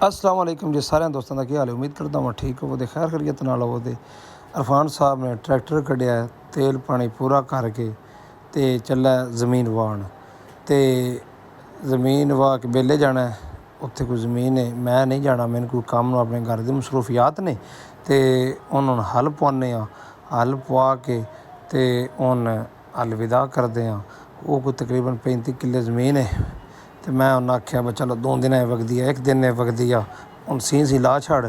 अस्सलाम वालेकुम जी सारे दोस्तों का की हाल है। उम्मीद करता मैं ठीक होवो खैर खैरियत नाल होवो। इरफान साहब ने ट्रैक्टर कढ़िया तेल पानी पूरा करके ते चला जमीन वाहन ते जमीन वाह के बेले जाना है। उत्थे कोई जमीन है, मैं नहीं जाना, मैंने कोई काम अपने घर की मसरूफियात ने ते उन्होंने हल पवाने हल पवा के ते उन अलविदा करते हैं। वो कोई तकरीबन 35 किले ज़मीन है। तो मैं उन्हें आख्या भी चलो 2 दिन वगदी है, 1 दिन वगदी आ, हुण सी ला छड़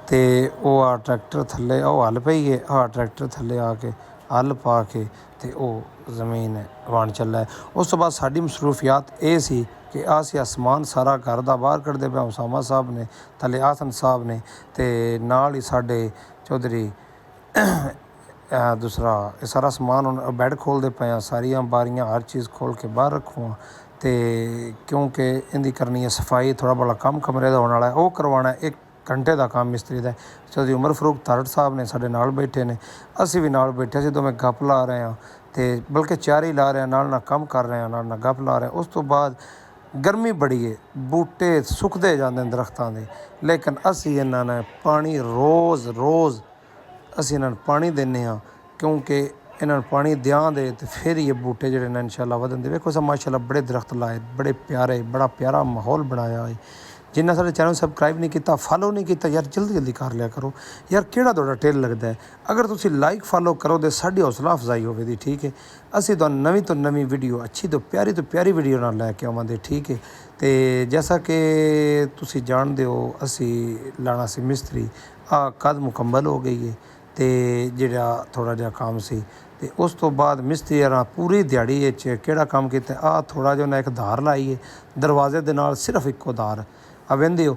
ते वो आ ट्रैक्टर थल्ले वो हल पई है, ट्रैक्टर थल्ले आके हल पा के ते वो जमीन वाहन चला है। उस तो बाद साडी मसरूफियात ये सी कि असीं समान सारा घर दा बाहर कढ़दे पे उसामा साहब ने, थल्ले आसन साहब ने ते नाल ही साडे चौधरी दूसरा सारा समान हुण बैड खोलते पे हैं, सारियां बारियां हर चीज़ खोल के बाहर रखूँ तो क्योंकि इनकी करनी है सफाई, थोड़ा बड़ा कम कमरे का होने वाला है, वो करवाना है। 1 घंटे का काम मिस्त्री का। चौधरी उमर फरूक तारड़ साहब ने साडे नाल बैठे ने, असीं भी नाल बैठे सी, दोवें गप ला रहे हैं तो बल्कि 4 ही ला रहे हैं, नाल काम कर रहे हैं, नाल गप ला रहे हैं। उस तो बाद गर्मी बड़ी है, बूटे सुकते जाते हैं दरख्तों के, लेकिन असीं इन्होंने पानी रोज़ रोज़ असीं इन्होंने पानी देने क्योंकि इन्होंने पानी देंगे तो फिर ये बूटे जोड़े ने इंशाअल्लाह वधन। देखो सब माशाअल्लाह बड़े दरख्त लाए, बड़े प्यारे, बड़ा प्यारा माहौल बनाया है। जिन्हें साढ़े चैनल सबसक्राइब नहीं किया, फॉलो नहीं किया यार, जल्दी जल्दी कर लिया करो यार। केड़ा तुहाडा टेल लगता है, अगर तुम लाइक फॉलो करो तो साड़ी हौसला अफजाई होगी। ठीक है, असीं तुहानूं नवीं तो नवीं वीडियो, अच्छी तो प्यारी वीडियो नाल लैके आवांगे। ठीक है, तो जैसा कि तुसीं जाणदे हो असीं लाना सी मिस्त्री, कद मुकम्मल हो गई है तो जिहड़ा थोड़ा जिहा काम सी ते उस तो बाद मिस्त्री पूरी दिहाड़ी किहड़ा काम किया। थोड़ा जिहा उन्हें एक धार लाई है दरवाजे दे नाल, सिर्फ इक्को धार वेंदे हो।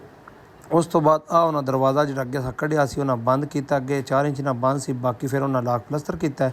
उस तो बाद उन्हें दरवाज़ा जो अगे कढ़िया सी उन्हें बंद किया, अगे 4 इंच ना बंद सी, बाकी फिर उन्हें लाक प्लस्तर किया।